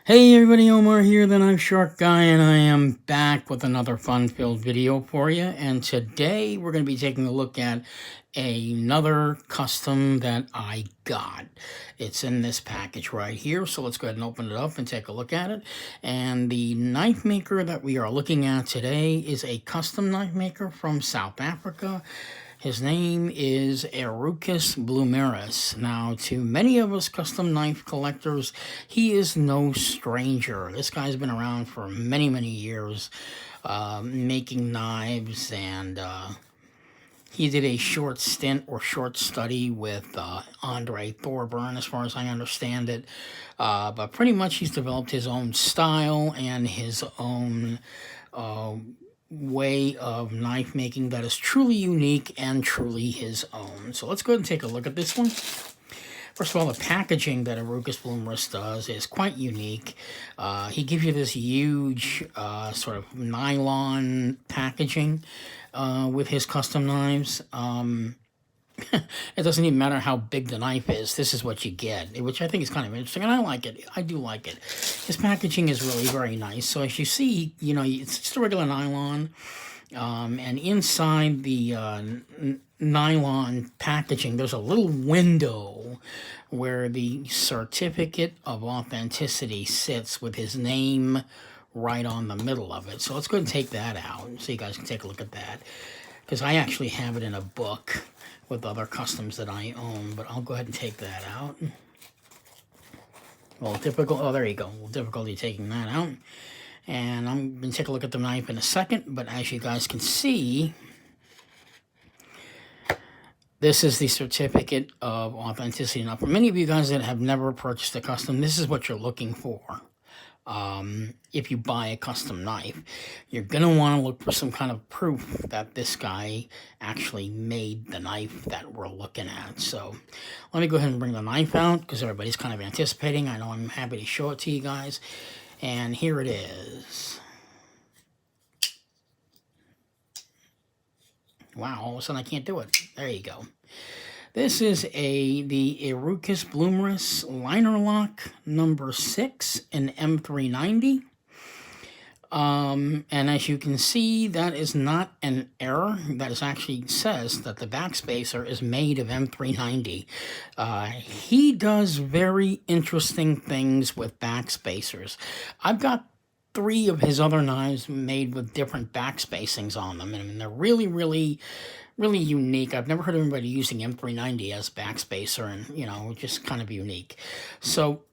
Hey everybody, Omar here, the Knife Shark Guy, and I am back with another fun-filled video for you. And today we're going to be taking a look at another custom that I got. It's in this package right here, so let's go ahead and open it up and take a look at it. And the knife maker that we are looking at today is a custom knife maker from South Africa. His name is Herucus Blomerus. Now, to many of us custom knife collectors, he is no stranger. This guy's been around for many, many years, making knives, and he did a short stint or short study with Andre Thorburn, as far as I understand it. But pretty much he's developed his own style and his own way of knife making that is truly unique and truly his own. So let's go ahead and take a look at this one. First of all, the packaging that Herucus Blomerus does is quite unique. He gives you this huge sort of nylon packaging with his custom knives. It doesn't even matter how big the knife is. This is what you get, which I think is kind of interesting, and I like it. I do like it. His packaging is really very nice. So as you see, you know, it's just a regular nylon, and inside the nylon packaging, there's a little window where the certificate of authenticity sits with his name right on the middle of it. So let's go ahead and take that out so you guys can take a look at that, because I actually have it in a book with other customs that I own, but I'll go ahead and take that out. Well, difficult. Oh, there you go. Well, difficulty taking that out. And I'm going to take a look at the knife in a second, but as you guys can see, this is the certificate of authenticity. Now, for many of you guys that have never purchased a custom, this is what you're looking for. If you buy a custom knife, you're going to want to look for some kind of proof that this guy actually made the knife that we're looking at. So let me go ahead and bring the knife out because everybody's kind of anticipating. I know I'm happy to show it to you guys. And here it is. Wow, all of a sudden I can't do it. There you go. This is the Herucus Blomerus liner lock number 6 in M390. And as you can see, that is not an error. That is actually says that the backspacer is made of M390. He does very interesting things with backspacers. I've got 3 of his other knives made with different backspacings on them, and they're really, really, really unique. I've never heard of anybody using M390 as backspacer, and, you know, just kind of unique. So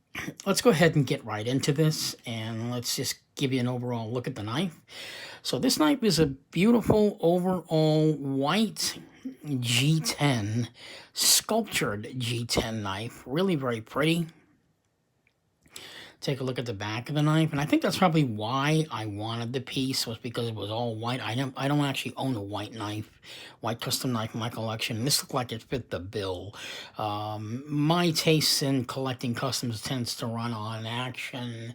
let's go ahead and get right into this, and let's just give you an overall look at the knife. So this knife is a beautiful overall white G10, sculptured G10 knife. Really very pretty. Take a look at the back of the knife, and I think that's probably why I wanted the piece, was because it was all white. I don't actually own a white knife, white custom knife in my collection. This looked like it fit the bill. My taste in collecting customs tends to run on action,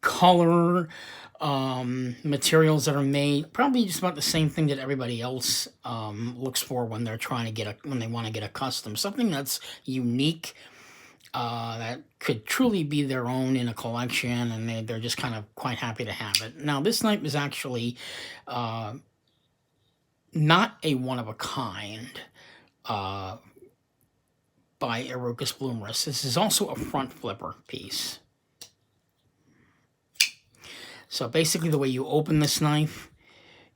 color, materials that are made, probably just about the same thing that everybody else looks for when they're trying to get when they want to get a custom, something that's unique. That could truly be their own in a collection, and they're just kind of quite happy to have it. Now, this knife is actually not a one-of-a-kind by Herucus Blomerus. This is also a front flipper piece. So basically the way you open this knife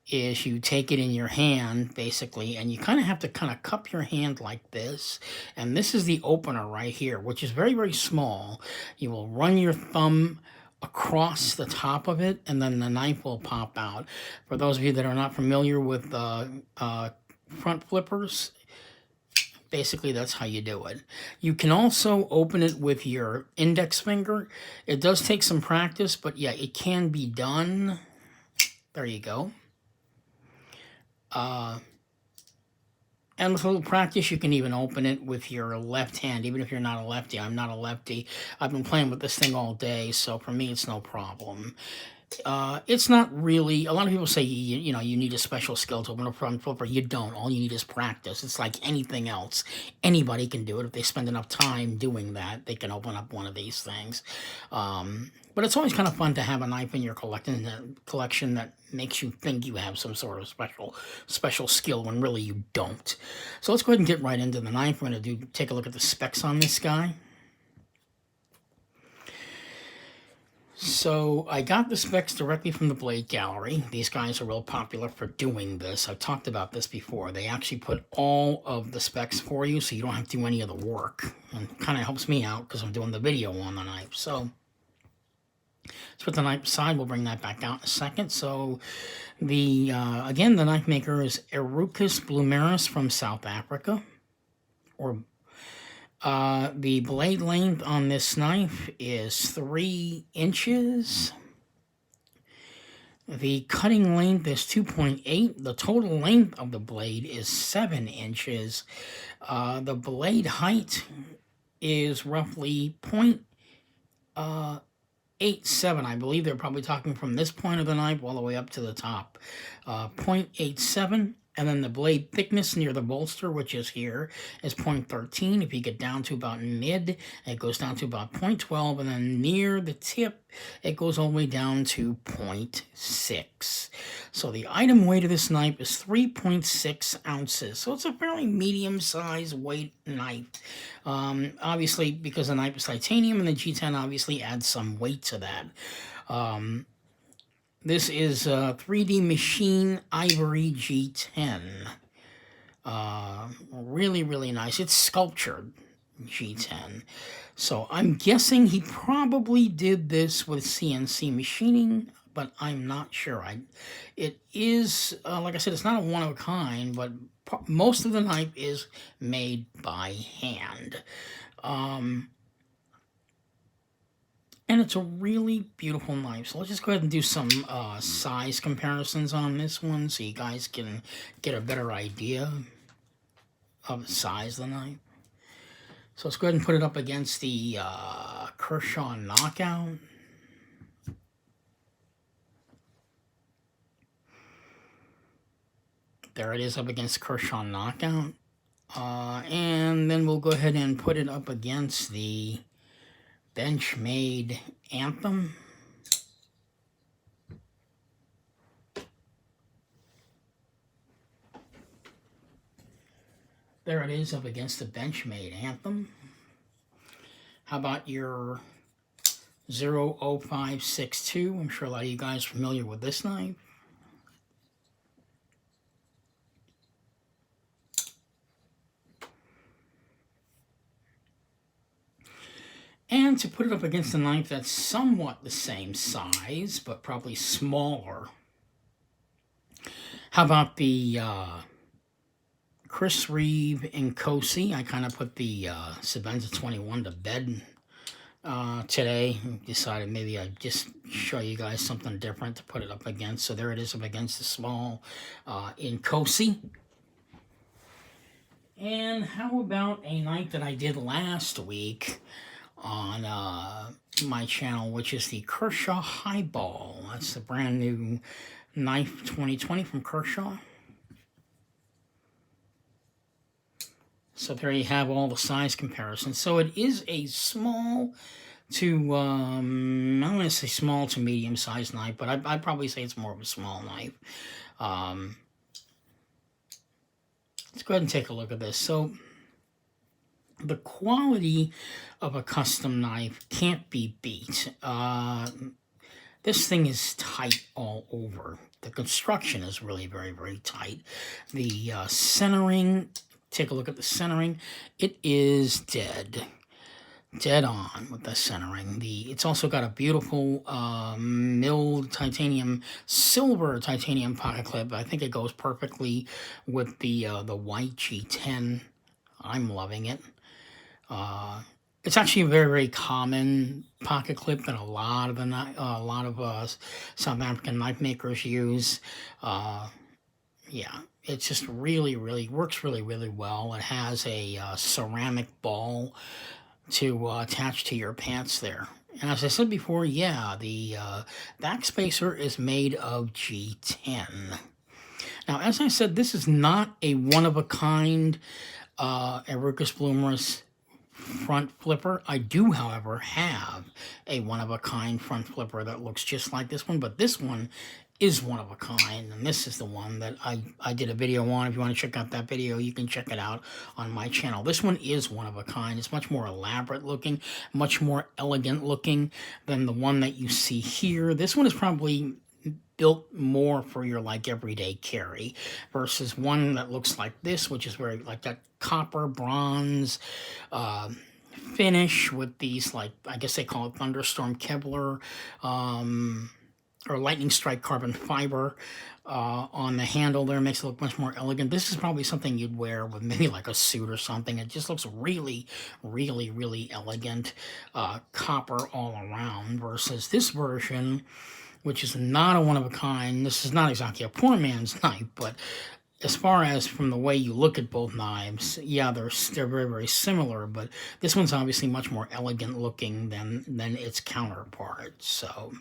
is you take it in your hand, basically, and you kind of have to kind of cup your hand like this. And this is the opener right here, which is very, very small. You will run your thumb across the top of it, and then the knife will pop out. For those of you that are not familiar with front flippers, basically that's how you do it. You can also open it with your index finger. It does take some practice, but yeah, it can be done. There you go. And with a little practice, you can even open it with your left hand, even if you're not a lefty. I'm not a lefty. I've been playing with this thing all day, so for me, it's no problem. It's not really, a lot of people say, you know, you need a special skill to open a front flipper. You don't. All you need is practice. It's like anything else. Anybody can do it. If they spend enough time doing that, they can open up one of these things. But it's always kind of fun to have a knife in your collection that makes you think you have some sort of special skill when really you don't. So let's go ahead and get right into the knife. We're going to take a look at the specs on this guy. So I got the specs directly from the Blade Gallery. These guys are real popular for doing this. I've talked about this before. They actually put all of the specs for you, so you don't have to do any of the work. And it kind of helps me out because I'm doing the video on the knife. So let's put the knife aside. We'll bring that back out in a second. So again, the knife maker is Herucus Blomerus from South Africa, or the blade length on this knife is 3 inches. The cutting length is 2.8. The total length of the blade is 7 inches. The blade height is roughly 0.87. I believe they're probably talking from this point of the knife all the way up to the top. 0.87. And then the blade thickness near the bolster, which is here, is 0.13. If you get down to about mid, it goes down to about 0.12. And then near the tip, it goes all the way down to 0.6. So the item weight of this knife is 3.6 ounces. So it's a fairly medium-sized weight knife. Obviously, because the knife is titanium, and the G10 obviously adds some weight to that. This is 3D Machine Ivory G10. Really, really nice. It's sculptured G10. So I'm guessing he probably did this with CNC machining, but I'm not sure. It is, like I said, it's not a one-of-a-kind, but most of the knife is made by hand. And it's a really beautiful knife. So let's just go ahead and do some size comparisons on this one so you guys can get a better idea of the size of the knife. So let's go ahead and put it up against the Kershaw Knockout. There it is up against Kershaw Knockout. And then we'll go ahead and put it up against the Benchmade Anthem. There it is up against the Benchmade Anthem. How about your 00562? I'm sure a lot of you guys are familiar with this knife. And to put it up against a knife that's somewhat the same size, but probably smaller, how about the Chris Reeve and Cosi? I kind of put the Sebenza 21 to bed today. Decided maybe I'd just show you guys something different to put it up against. So there it is up against the small in Cosi. And how about a knife that I did last week on my channel, which is the Kershaw Highball. That's the brand new knife 2020 from Kershaw. So there you have all the size comparisons. So it is a small to, I'm going to say small to medium sized knife, but I'd probably say it's more of a small knife. Let's go ahead and take a look at this. So the quality of a custom knife can't be beat. This thing is tight all over. The construction is really very, very tight. The centering, take a look at the centering. It is dead on with the centering. It's also got a beautiful milled titanium, silver titanium pocket clip. I think it goes perfectly with the white G10. I'm loving it. It's actually a very, very common pocket clip that a lot of South African knife makers use. Yeah, it's just really, really works really, really well. It has a ceramic ball to attach to your pants there. And as I said before, yeah, the backspacer is made of G10. Now, as I said, this is not a one-of-a-kind Herucus Blomerus front flipper. I do, however, have a one-of-a-kind front flipper that looks just like this one, but this one is one of a kind, and this is the one that I did a video on. If you want to check out that video, you can check it out on my channel. This one is one of a kind. It's much more elaborate looking, much more elegant looking than the one that you see here. This one is probably built more for your like everyday carry versus one that looks like this, which is very like that copper bronze finish with these, like, I guess they call it thunderstorm Kevlar or lightning strike carbon fiber on the handle there. Makes it look much more elegant. This is probably something you'd wear with maybe like a suit or something. It just looks really, really, really elegant, copper all around, versus this version, which is not a one-of-a-kind. This is not exactly a poor man's knife, but as far as from the way you look at both knives, yeah, they're very, very similar, but this one's obviously much more elegant looking than its counterpart, so...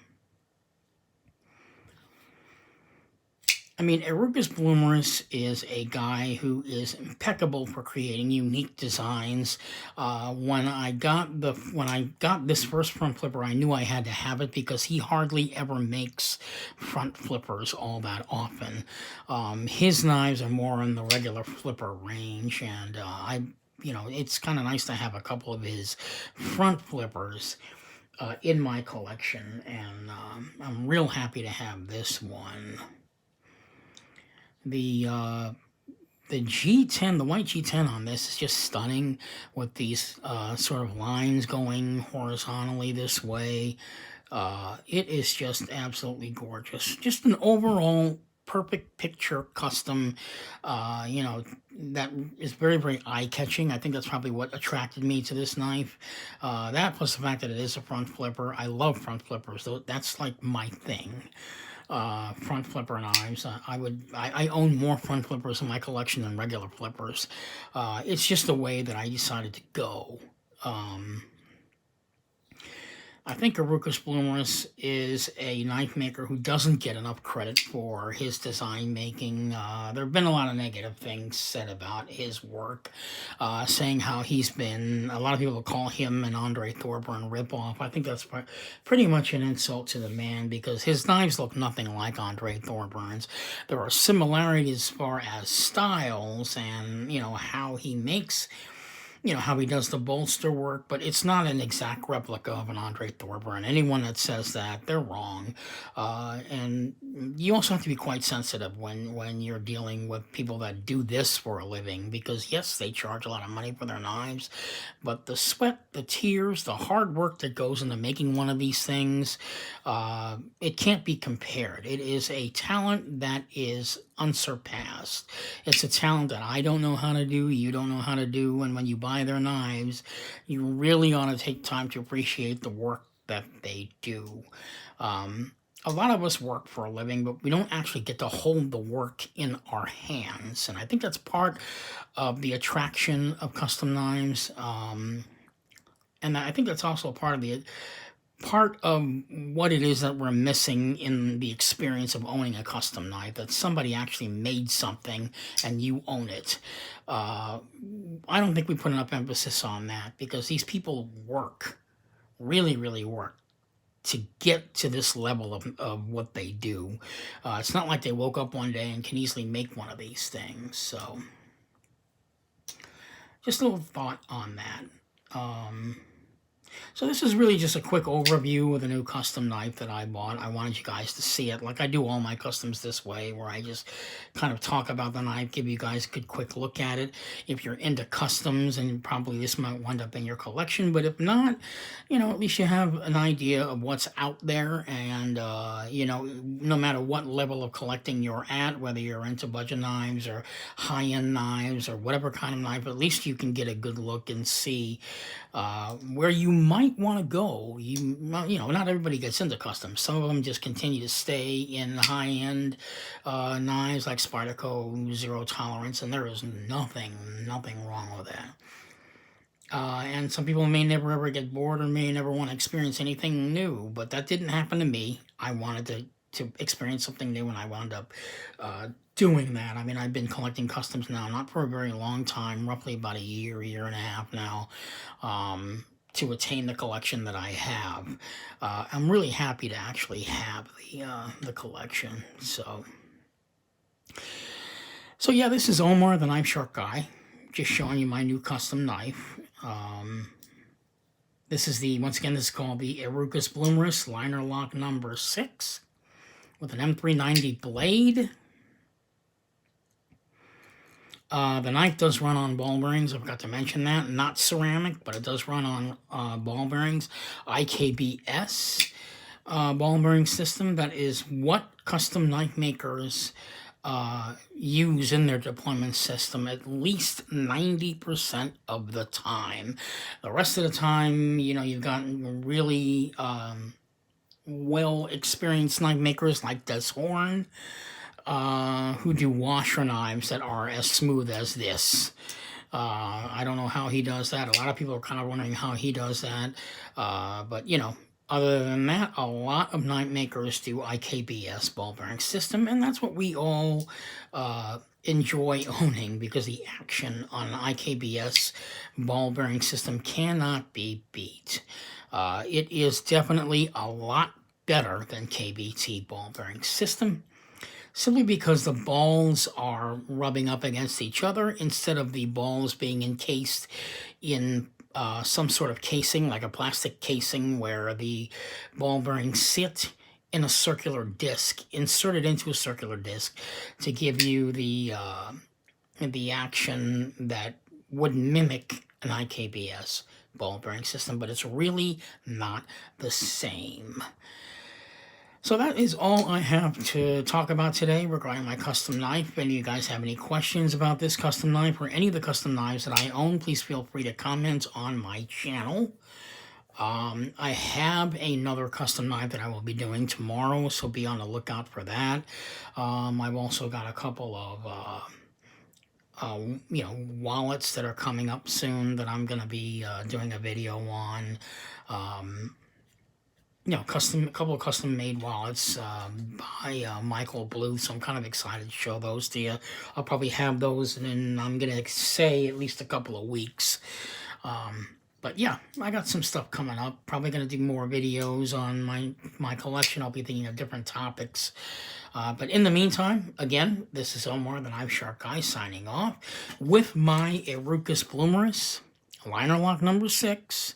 I mean, Herucus Blomerus is a guy who is impeccable for creating unique designs. When I got this first front flipper, I knew I had to have it because he hardly ever makes front flippers all that often. His knives are more in the regular flipper range, and it's kind of nice to have a couple of his front flippers in my collection, and I'm real happy to have this one. The G10, the white G10 on this is just stunning with these sort of lines going horizontally this way. It is just absolutely gorgeous. Just an overall perfect picture custom, that is very, very eye-catching. I think that's probably what attracted me to this knife. That plus the fact that it is a front flipper. I love front flippers, though. That's like my thing. Front flipper knives. I own more front flippers in my collection than regular flippers. It's just the way that I decided to go. I think Herucus Blomerus is a knife maker who doesn't get enough credit for his design making. There have been a lot of negative things said about his work, saying how a lot of people call him an Andre Thorburn ripoff. I think that's pretty much an insult to the man, because his knives look nothing like Andre Thorburn's. There are similarities as far as styles and, how he makes, how he does the bolster work, but it's not an exact replica of an Andre Thorburn. Anyone that says that, they're wrong. And you also have to be quite sensitive when you're dealing with people that do this for a living, because yes, they charge a lot of money for their knives, but the sweat, the tears, the hard work that goes into making one of these things, it can't be compared. It is a talent that is unsurpassed. It's a talent that I don't know how to do, you don't know how to do, and when you buy their knives, you really ought to take time to appreciate the work that they do. A lot of us work for a living, but we don't actually get to hold the work in our hands, and I think that's part of the attraction of custom knives, and I think that's also part of what it is that we're missing in the experience of owning a custom knife, that somebody actually made something and you own it. I don't think we put enough emphasis on that, because these people work, really, really work, to get to this level of what they do. It's not like they woke up one day and can easily make one of these things. So, just a little thought on that. So this is really just a quick overview of the new custom knife that I bought. I wanted you guys to see it, like I do all my customs this way, where I just kind of talk about the knife, give you guys a good quick look at it. If you're into customs, and probably this might wind up in your collection, but if not, at least you have an idea of what's out there, and no matter what level of collecting you're at, whether you're into budget knives or high-end knives or whatever kind of knife, at least you can get a good look and see where you might want to go. Not everybody gets into customs. Some of them just continue to stay in high-end knives like Spyderco, Zero Tolerance, and there is nothing wrong with that. And some people may never ever get bored or may never want to experience anything new, but that didn't happen to me. I wanted to experience something new, and I wound up doing that. I mean, I've been collecting customs now, not for a very long time, roughly about a year, year and a half now, to attain the collection that I have. I'm really happy to actually have the collection. So yeah, this is Omar, the Knife Shark Guy, just showing you my new custom knife. This is once again, this is called the Herucus Blomerus Liner Lock number 6 with an M390 blade. The knife does run on ball bearings. I forgot to mention that. Not ceramic, but it does run on ball bearings. IKBS ball bearing system. That is what custom knife makers use in their deployment system at least 90% of the time. The rest of the time, you know, you've got really well-experienced knife makers like Des Horn, who do washer knives that are as smooth as this. I don't know how he does that. A lot of people are kind of wondering how he does that. But, you know, other than that, a lot of knife makers do IKBS ball bearing system, and that's what we all enjoy owning, because the action on an IKBS ball bearing system cannot be beat. It is definitely a lot better than KBT ball bearing system, simply because the balls are rubbing up against each other instead of the balls being encased in some sort of casing, like a plastic casing, where the ball bearings sit in a circular disc, inserted into a circular disc, to give you the action that would mimic an IKBS ball bearing system, but it's really not the same. So that is all I have to talk about today regarding my custom knife. If any of you guys have any questions about this custom knife or any of the custom knives that I own, please feel free to comment on my channel. I have another custom knife that I will be doing tomorrow, so be on the lookout for that. I've also got a couple of you know, wallets that are coming up soon that I'm going to be doing a video on. You know, a couple of custom made wallets by Michael Blue, so I'm kind of excited to show those to you. I'll probably have those, and I'm gonna say at least a couple of weeks. But yeah, I got some stuff coming up. Probably gonna do more videos on my collection. I'll be thinking of different topics. But in the meantime, again, this is Omar, the Knife Shark Guy, signing off with my Herucus Blomerus liner lock number 6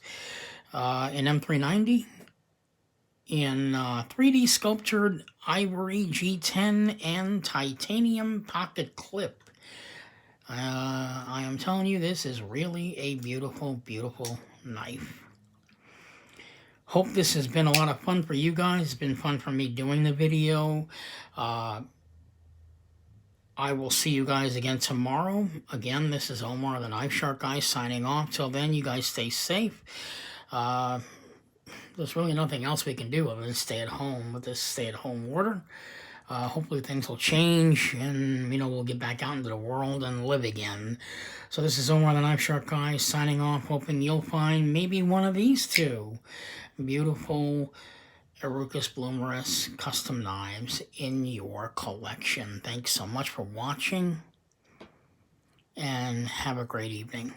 in M390. In 3D sculptured ivory G10 and titanium pocket clip. I am telling you, this is really a beautiful, beautiful knife. Hope this has been a lot of fun for you guys. It's been fun for me doing the video. I will see you guys again tomorrow. Again, this is Omar, the Knife Shark Guy, signing off. Till then, you guys stay safe. There's really nothing else we can do other than stay at home with this stay-at-home order. Hopefully things will change, and, you know, we'll get back out into the world and live again. So this is Omar, the Knife Shark Guy, signing off, hoping you'll find maybe one of these two beautiful Herucus Blomerus custom knives in your collection. Thanks so much for watching, and have a great evening.